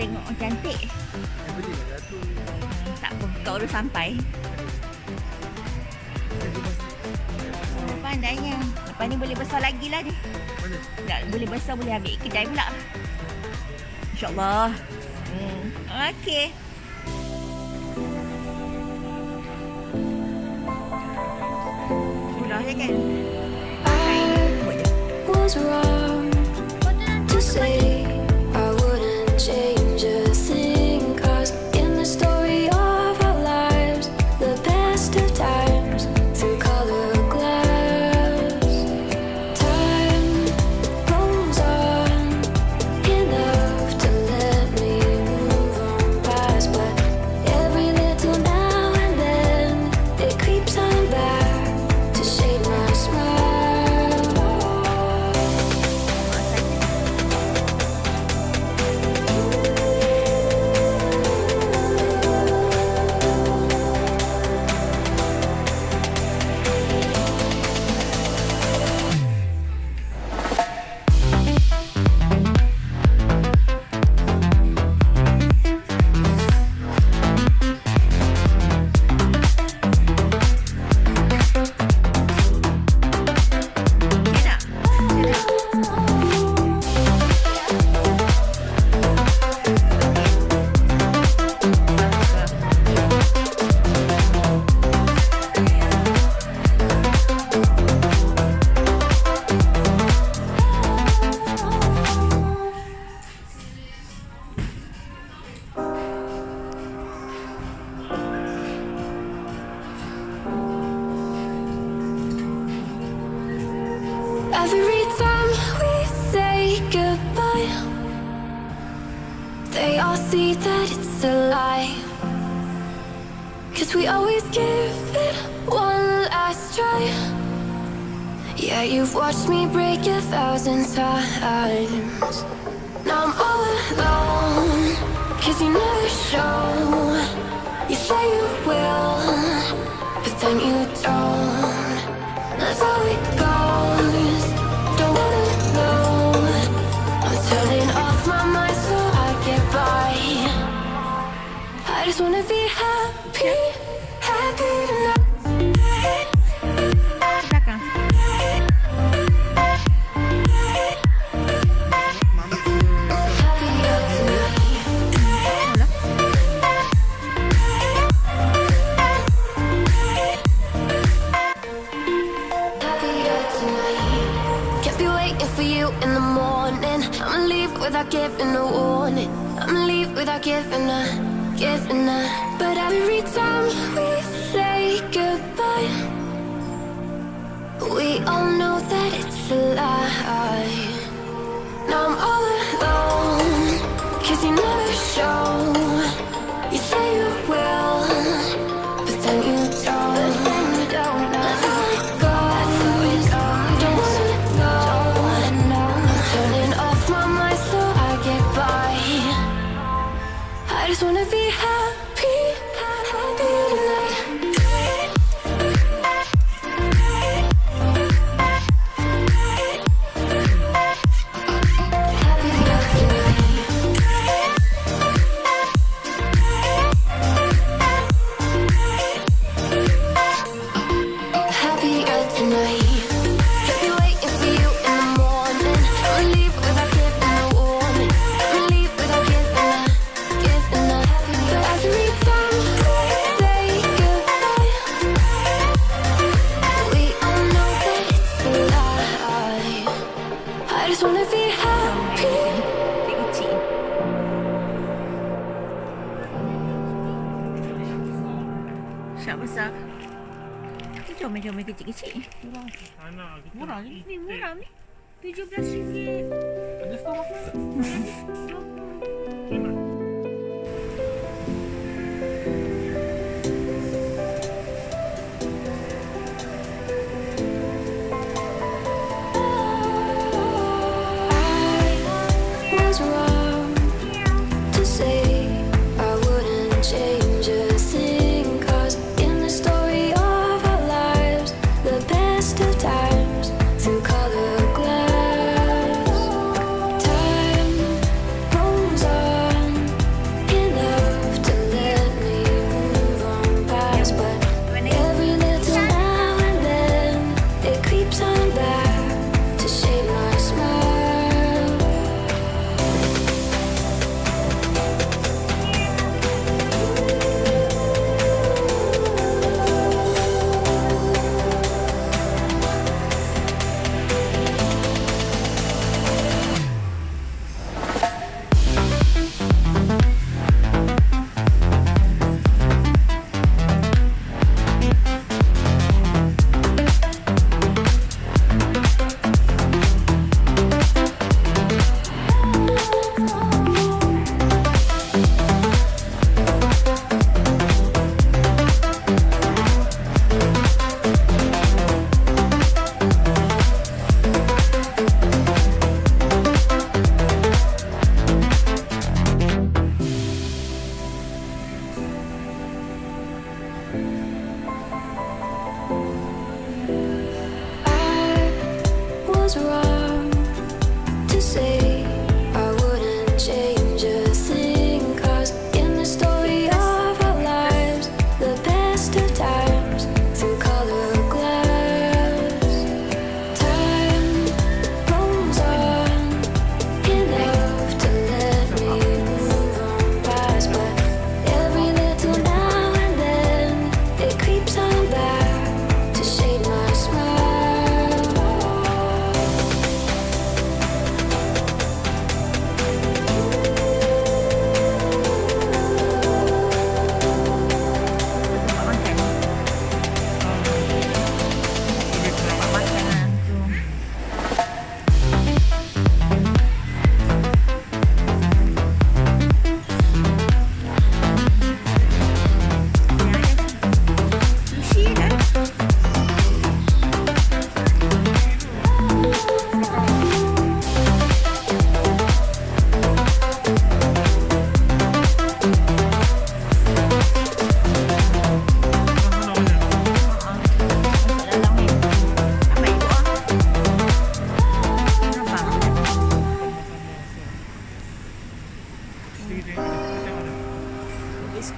tengok orang cantik. Beli kat tu. Tak apa, kau baru sampai. Pandainya. Lepas ni boleh besar lagi lah dia. Mana? Tak boleh besar, boleh ambil kedai pula. InsyaAllah. Okey. Murah je kan? Was wrong to say I wouldn't change a thing, 'cause in the story of our lives, the best of times through color glass, time rolls on enough to let me move on past, but every little now and then it creeps on back to shade my smile. Every time we say goodbye, they all see that it's a lie, 'cause we always give it one last try. Yeah, you've watched me break 1,000 times. Now I'm all alone, 'cause you never show. You say you will, but then you don't. That's how it goes. Don't wanna know. I'm turning off my mind so I get by. I just wanna be happy, happy tonight. Belakang. Happy up tonight. Happy up tonight. Can't be waiting for you in the morning. I'ma leave without giving a warning. I'ma leave without giving a. But every time we say goodbye, we all know that it's a lie. Now I'm all alone, 'cause you never show. You say you will, but then you don't. That's how it goes. Don't wanna know. I'm turning off my mind so I get by. I just wanna be happy, happy tonight. Happier tonight. Can't be waiting for you in the morning. I'ma leave without giving a warning. I'ma leave without giving a. But every time we say goodbye, we all know that it's a lie. I just wanna be happy. Cikgu Cik. Syak besar. Comel-comel kecil-kecil. Murah ni. Ni murah ni. RM17. Ada stok apa? I was wrong to say I wouldn't change a thing, 'cause in the story of our lives, the best of times through color glass, time rolls on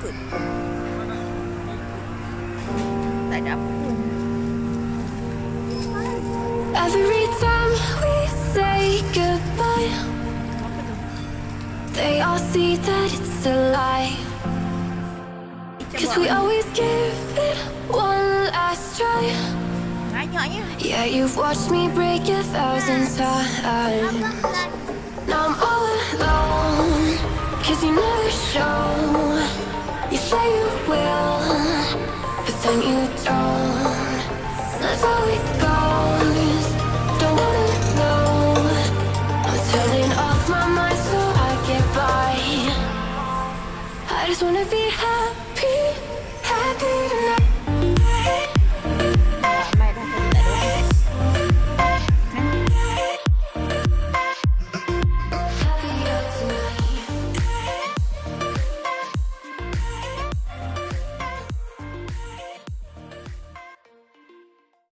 ikut. Tak ada apa pun. Every time we say goodbye, Apa tu? they all see that it's a lie. Icah 'Cause we buat always give it one last try. banyaknya. Yeah, you've watched me break 1,000 times. Now I'm all alone, 'cause you never show